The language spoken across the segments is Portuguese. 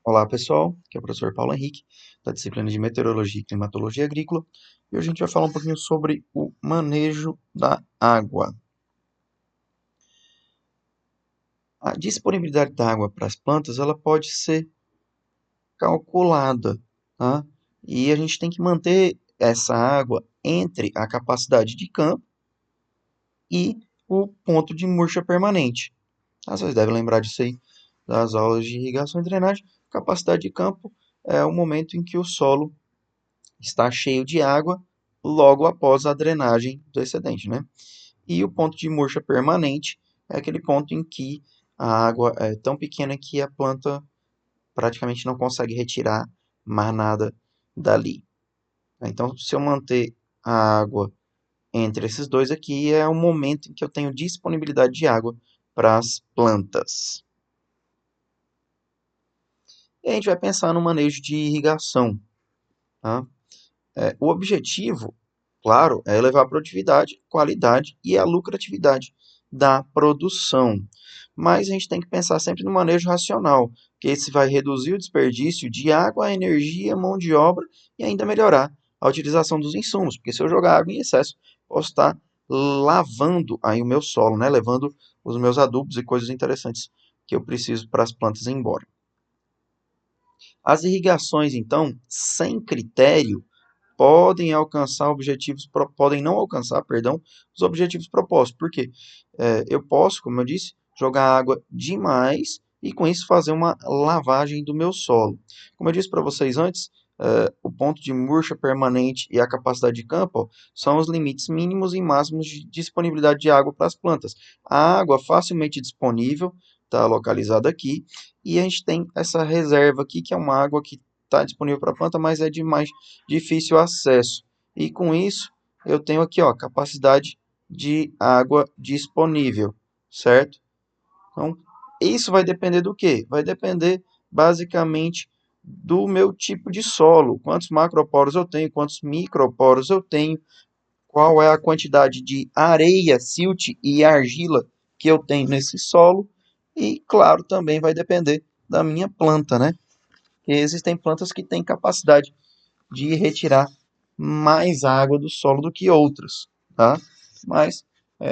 Olá pessoal, aqui é o professor Paulo Henrique, da disciplina de Meteorologia e Climatologia Agrícola, e hoje a gente vai falar um pouquinho sobre o manejo da água. A disponibilidade da água para as plantas, ela pode ser calculada, tá? E a gente tem que manter essa água entre a capacidade de campo e o ponto de murcha permanente. Vocês devem lembrar disso aí das aulas de irrigação e drenagem. Capacidade de campo é o momento em que o solo está cheio de água logo após a drenagem do excedente, né? E o ponto de murcha permanente é aquele ponto em que a água é tão pequena que a planta praticamente não consegue retirar mais nada dali. Então, se eu manter a água entre esses dois aqui, é o momento em que eu tenho disponibilidade de água para as plantas. E a gente vai pensar no manejo de irrigação, tá? O objetivo, claro, é elevar a produtividade, qualidade e a lucratividade da produção. Mas a gente tem que pensar sempre no manejo racional, que esse vai reduzir o desperdício de água, energia, mão de obra e ainda melhorar a utilização dos insumos, porque se eu jogar água em excesso, posso estar lavando aí o meu solo, né? Levando os meus adubos e coisas interessantes que eu preciso para as plantas embora. As irrigações, então, sem critério, podem não alcançar, perdão, os objetivos propostos. Por quê? Eu posso, como eu disse, jogar água demais e com isso fazer uma lavagem do meu solo. Como eu disse para vocês antes, o ponto de murcha permanente e a capacidade de campo são os limites mínimos e máximos de disponibilidade de água para as plantas. A água facilmente disponível está localizada aqui e a gente tem essa reserva aqui, que é uma água que está disponível para a planta, mas é de mais difícil acesso. E com isso, eu tenho aqui, ó, capacidade de água disponível, certo? Então, isso vai depender do quê? Vai depender basicamente do meu tipo de solo, quantos macroporos eu tenho, quantos microporos eu tenho, qual é a quantidade de areia, silt e argila que eu tenho nesse solo, e claro, também vai depender da minha planta, né? Porque existem plantas que têm capacidade de retirar mais água do solo do que outras, tá? Mas,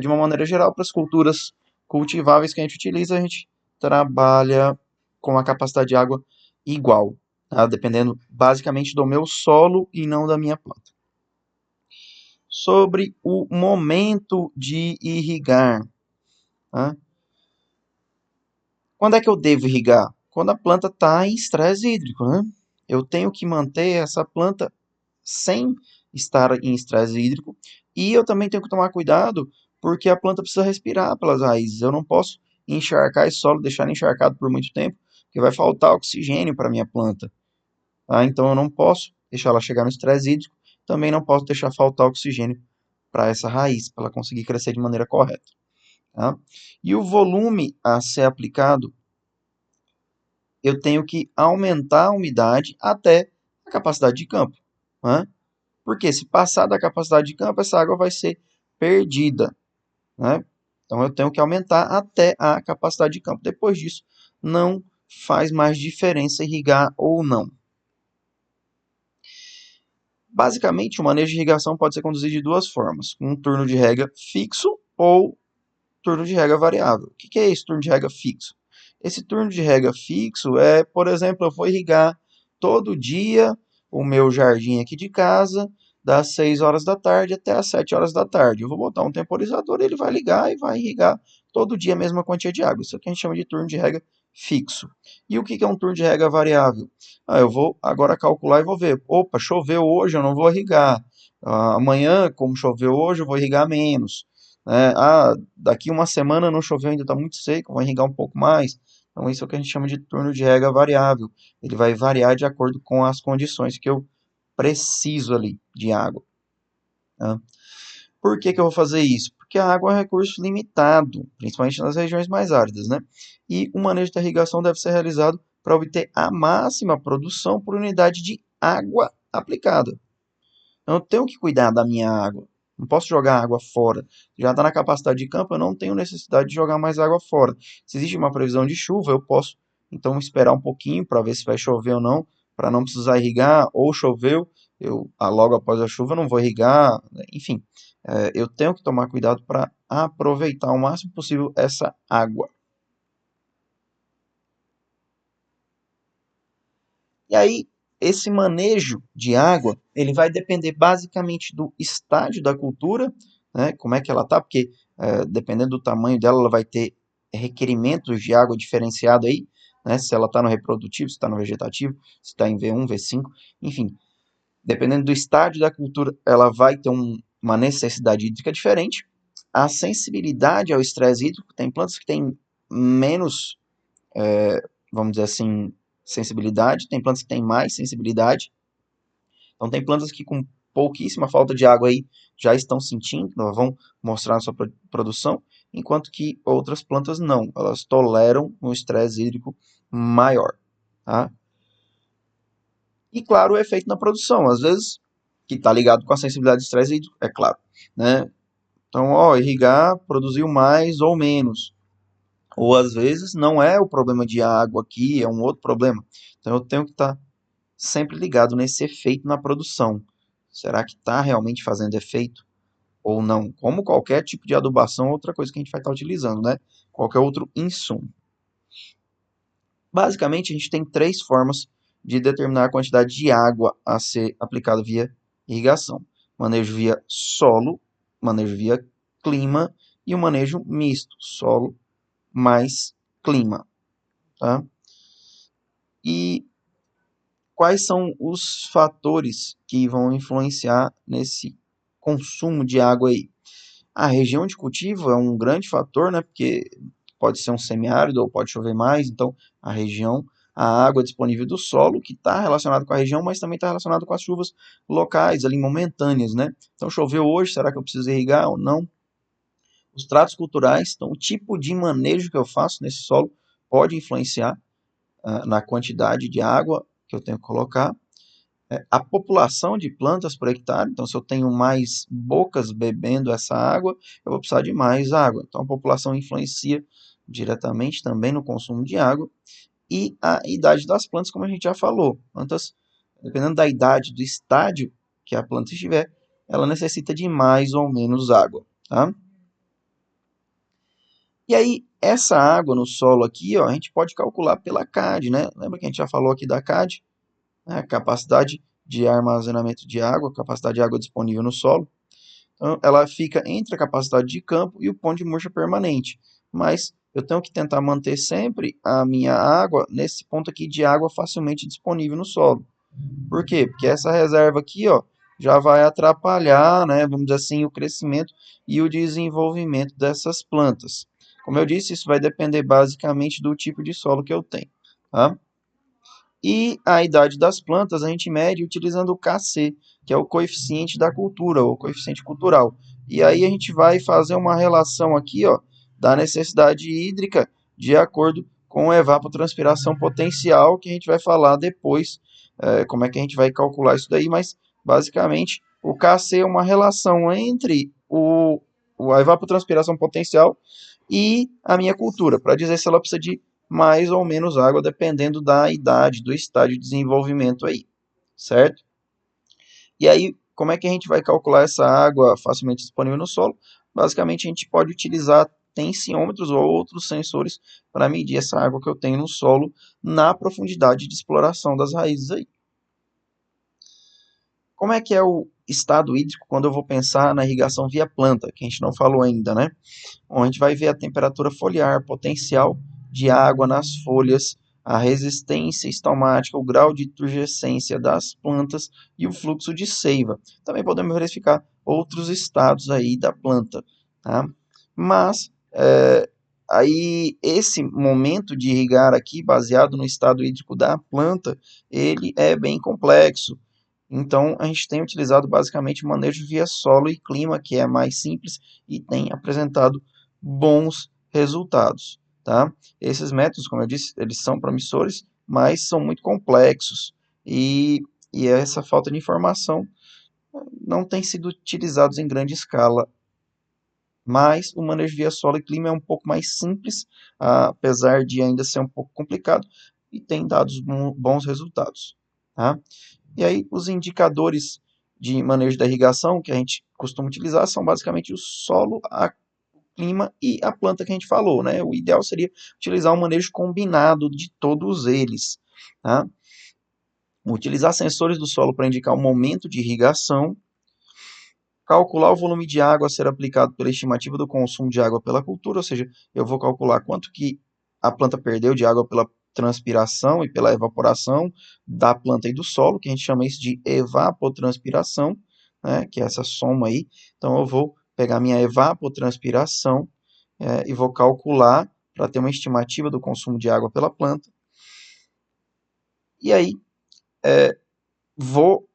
de uma maneira geral, para as culturas cultiváveis que a gente utiliza, a gente trabalha com a capacidade de água igual, tá? Dependendo basicamente do meu solo e não da minha planta. Sobre o momento de irrigar, tá? Quando é que eu devo irrigar? Quando a planta está em estresse hídrico, né? Eu tenho que manter essa planta sem estar em estresse hídrico. E eu também tenho que tomar cuidado porque a planta precisa respirar pelas raízes. Eu não posso encharcar esse solo, deixar ele encharcado por muito tempo, porque vai faltar oxigênio para a minha planta. Tá? Então eu não posso deixar ela chegar no estresse hídrico, também não posso deixar faltar oxigênio para essa raiz, para ela conseguir crescer de maneira correta. Tá? E o volume a ser aplicado, eu tenho que aumentar a umidade até a capacidade de campo. Né? Porque se passar da capacidade de campo, essa água vai ser perdida, né? Então eu tenho que aumentar até a capacidade de campo. Depois disso, não faz mais diferença irrigar ou não. Basicamente, o manejo de irrigação pode ser conduzido de duas formas: um turno de rega fixo ou turno de rega variável. O que é esse turno de rega fixo? Esse turno de rega fixo é, por exemplo, eu vou irrigar todo dia o meu jardim aqui de casa, das 6 horas da tarde até as 7 horas da tarde. Eu vou botar um temporizador, ele vai ligar e vai irrigar todo dia a mesma quantia de água. Isso aqui a gente chama de turno de rega fixo. E o que é um turno de rega variável? Eu vou agora calcular e vou ver. Opa, choveu hoje, eu não vou irrigar. Amanhã, como choveu hoje, eu vou irrigar menos. Daqui uma semana não choveu, ainda está muito seco, vai irrigar um pouco mais. Então, isso é o que a gente chama de turno de rega variável. Ele vai variar de acordo com as condições que eu preciso ali de água. Tá? Por que eu vou fazer isso? Porque a água é um recurso limitado, principalmente nas regiões mais áridas, né? E o manejo da irrigação deve ser realizado para obter a máxima produção por unidade de água aplicada. Então, eu tenho que cuidar da minha água. Não posso jogar água fora. Já está na capacidade de campo, eu não tenho necessidade de jogar mais água fora. Se existe uma previsão de chuva, eu posso então esperar um pouquinho para ver se vai chover ou não, para não precisar irrigar, ou choveu, logo após a chuva eu não vou irrigar, enfim, eu tenho que tomar cuidado para aproveitar o máximo possível essa água. E aí, esse manejo de água, ele vai depender basicamente do estágio da cultura, né, como é que ela está, porque dependendo do tamanho dela, ela vai ter requerimentos de água diferenciado aí, né, se ela está no reprodutivo, se está no vegetativo, se está em V1, V5, enfim, dependendo do estágio da cultura, ela vai ter uma necessidade hídrica diferente. A sensibilidade ao estresse hídrico, tem plantas que têm menos, vamos dizer assim, sensibilidade, tem plantas que têm mais sensibilidade. Então tem plantas que com pouquíssima falta de água aí já estão sentindo, vão mostrar na sua produção, enquanto que outras plantas não, elas toleram um estresse hídrico maior, tá? E claro, o efeito na produção, às vezes, que está ligado com a sensibilidade de estresse hídrico, é claro, né? Então, irrigar produziu mais ou menos. Ou às vezes não é o problema de água aqui, é um outro problema. Então eu tenho que estar sempre ligado nesse efeito na produção. Será que está realmente fazendo efeito ou não? Como qualquer tipo de adubação, outra coisa que a gente vai estar utilizando, né? Qualquer outro insumo. Basicamente, a gente tem três formas de determinar a quantidade de água a ser aplicada via irrigação: manejo via solo, manejo via clima e o manejo misto, solo mais clima, tá? E quais são os fatores que vão influenciar nesse consumo de água aí? A região de cultivo é um grande fator, né? Porque pode ser um semiárido ou pode chover mais, então a região, a água disponível do solo, que está relacionado com a região, mas também está relacionado com as chuvas locais, ali momentâneas, né? Então choveu hoje, será que eu preciso irrigar ou não? Os tratos culturais, então o tipo de manejo que eu faço nesse solo pode influenciar na quantidade de água que eu tenho que colocar. A população de plantas por hectare, então se eu tenho mais bocas bebendo essa água, eu vou precisar de mais água. Então a população influencia diretamente também no consumo de água. E a idade das plantas, como a gente já falou. Plantas, dependendo da idade, do estágio que a planta estiver, ela necessita de mais ou menos água, tá? E aí, essa água no solo aqui, ó, a gente pode calcular pela CAD, né? Lembra que a gente já falou aqui da CAD? Né? A capacidade de armazenamento de água, capacidade de água disponível no solo. Então, ela fica entre a capacidade de campo e o ponto de murcha permanente. Mas eu tenho que tentar manter sempre a minha água nesse ponto aqui de água facilmente disponível no solo. Por quê? Porque essa reserva aqui, ó, já vai atrapalhar, né, vamos dizer assim, o crescimento e o desenvolvimento dessas plantas. Como eu disse, isso vai depender basicamente do tipo de solo que eu tenho, tá? E a idade das plantas a gente mede utilizando o KC, que é o coeficiente da cultura, ou coeficiente cultural. E aí a gente vai fazer uma relação aqui, ó, da necessidade hídrica de acordo com a evapotranspiração potencial, que a gente vai falar depois, como é que a gente vai calcular isso daí, mas basicamente o KC é uma relação entre a evapotranspiração potencial e a minha cultura, para dizer se ela precisa de mais ou menos água, dependendo da idade, do estágio de desenvolvimento aí, certo? E aí, como é que a gente vai calcular essa água facilmente disponível no solo? Basicamente, a gente pode utilizar tensiômetros ou outros sensores para medir essa água que eu tenho no solo na profundidade de exploração das raízes aí. Como é que é o estado hídrico quando eu vou pensar na irrigação via planta, que a gente não falou ainda, né? Onde a gente vai ver a temperatura foliar, potencial de água nas folhas, a resistência estomática, o grau de turgescência das plantas e o fluxo de seiva. Também podemos verificar outros estados aí da planta, tá? Mas aí esse momento de irrigar aqui, baseado no estado hídrico da planta, ele é bem complexo. Então, a gente tem utilizado basicamente o manejo via solo e clima, que é mais simples e tem apresentado bons resultados, tá? Esses métodos, como eu disse, eles são promissores, mas são muito complexos e essa falta de informação não tem sido utilizados em grande escala Mas o manejo via solo e clima é um pouco mais simples, apesar de ainda ser um pouco complicado, e tem dado bons resultados. Tá? E aí, os indicadores de manejo da irrigação que a gente costuma utilizar são basicamente o solo, o clima e a planta que a gente falou, né? O ideal seria utilizar um manejo combinado de todos eles. Tá? Utilizar sensores do solo para indicar o momento de irrigação, calcular o volume de água a ser aplicado pela estimativa do consumo de água pela cultura, ou seja, eu vou calcular quanto que a planta perdeu de água pela transpiração e pela evaporação da planta e do solo, que a gente chama isso de evapotranspiração, né, que é essa soma aí. Então eu vou pegar minha evapotranspiração e vou calcular para ter uma estimativa do consumo de água pela planta. E aí vou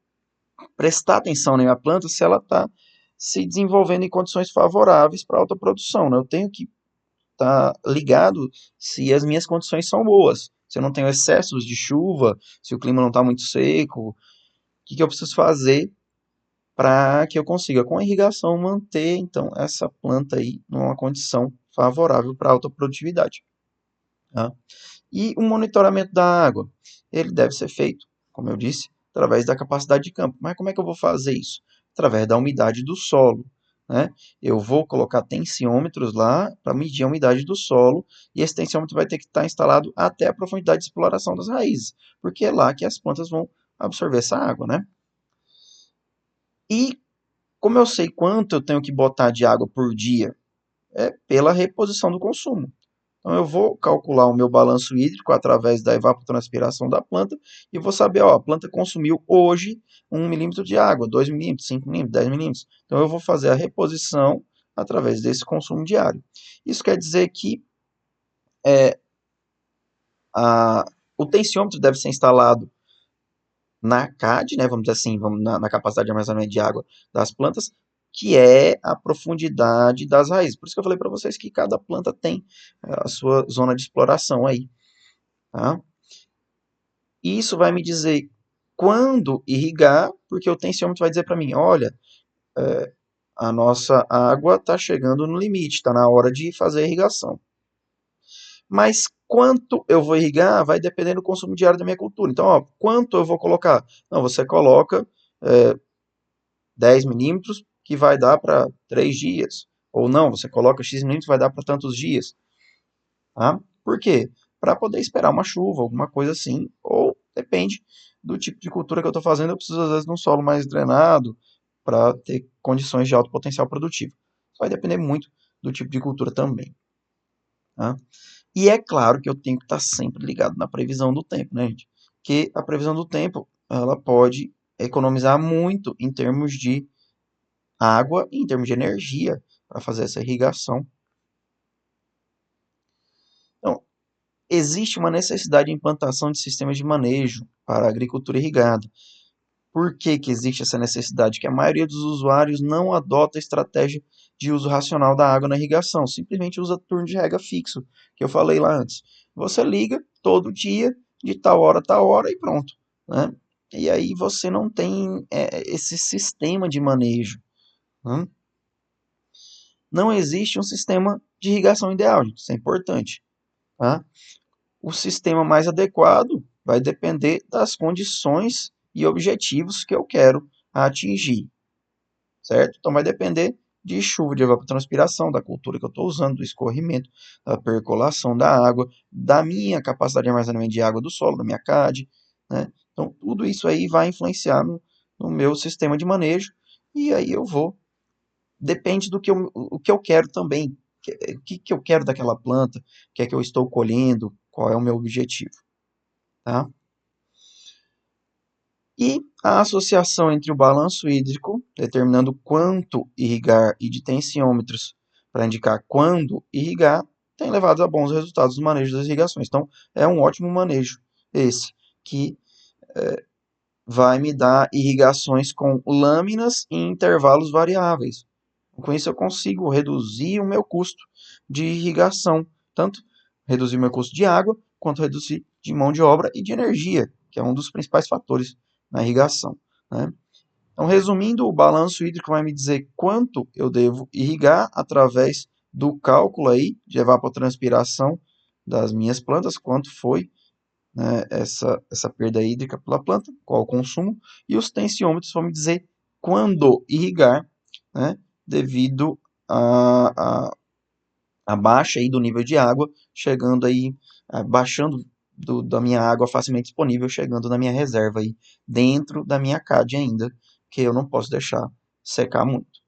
prestar atenção na minha planta se ela está se desenvolvendo em condições favoráveis para alta produção, né? Eu tenho que estar ligado se as minhas condições são boas, se eu não tenho excessos de chuva, se o clima não está muito seco, o que eu preciso fazer para que eu consiga, com a irrigação, manter então essa planta aí numa condição favorável para alta produtividade. Tá? E o monitoramento da água, ele deve ser feito, como eu disse, através da capacidade de campo. Mas como é que eu vou fazer isso? Através da umidade do solo. Né? Eu vou colocar tensiômetros lá para medir a umidade do solo, e esse tensiômetro vai ter que estar instalado até a profundidade de exploração das raízes, porque é lá que as plantas vão absorver essa água. Né? E como eu sei quanto eu tenho que botar de água por dia? É pela reposição do consumo. Então, eu vou calcular o meu balanço hídrico através da evapotranspiração da planta e vou saber, ó, a planta consumiu hoje 1 milímetro de água, 2 milímetros, 5 milímetros, 10 milímetros. Então, eu vou fazer a reposição através desse consumo diário. Isso quer dizer que a, o tensiômetro deve ser instalado na CAD, né, vamos dizer assim, na capacidade de armazenamento de água das plantas, que é a profundidade das raízes. Por isso que eu falei para vocês que cada planta tem a sua zona de exploração aí. Tá? E isso vai me dizer quando irrigar, porque o tensiômetro vai dizer para mim, olha, a nossa água está chegando no limite, está na hora de fazer a irrigação. Mas quanto eu vou irrigar vai depender do consumo diário da minha cultura. Então, ó, quanto eu vou colocar? Não, você coloca 10 milímetros, que vai dar para 3 dias. Ou não, você coloca X milímetros, vai dar para tantos dias. Tá? Por quê? Para poder esperar uma chuva, alguma coisa assim, ou depende do tipo de cultura que eu estou fazendo, eu preciso às vezes de um solo mais drenado para ter condições de alto potencial produtivo. Isso vai depender muito do tipo de cultura também. Tá? E é claro que eu tenho que estar sempre ligado na previsão do tempo, né, gente? Que a previsão do tempo, ela pode economizar muito em termos de água e em termos de energia para fazer essa irrigação. Então, existe uma necessidade de implantação de sistemas de manejo para a agricultura irrigada. Por que que existe essa necessidade? Que a maioria dos usuários não adota a estratégia de uso racional da água na irrigação, simplesmente usa turno de rega fixo, que eu falei lá antes. Você liga todo dia, de tal hora e pronto. Né? E aí você não tem esse sistema de manejo. Né? Não existe um sistema de irrigação ideal, gente, isso é importante. Tá? O sistema mais adequado vai depender das condições e objetivos que eu quero atingir, certo? Então vai depender de chuva, de evapotranspiração, da cultura que eu estou usando, do escorrimento, da percolação da água, da minha capacidade de armazenamento de água do solo, da minha CAD, né? Então tudo isso aí vai influenciar no meu sistema de manejo e aí eu vou, depende do que o que eu quero também, o que eu quero daquela planta, o que é que eu estou colhendo, qual é o meu objetivo. Tá? E a associação entre o balanço hídrico, determinando quanto irrigar, e de tensiômetros para indicar quando irrigar, tem levado a bons resultados no manejo das irrigações. Então, é um ótimo manejo esse, que vai me dar irrigações com lâminas em intervalos variáveis. Com isso, eu consigo reduzir o meu custo de irrigação, tanto reduzir o meu custo de água, quanto reduzir de mão de obra e de energia, que é um dos principais fatores na irrigação. Né? Então, resumindo, o balanço hídrico vai me dizer quanto eu devo irrigar através do cálculo aí de evapotranspiração das minhas plantas, quanto foi, né, essa perda hídrica pela planta, qual o consumo, e os tensiômetros vão me dizer quando irrigar, né, devido a baixa aí do nível de água, chegando aí, baixando da minha água facilmente disponível, chegando na minha reserva aí, dentro da minha CAD ainda, que eu não posso deixar secar muito.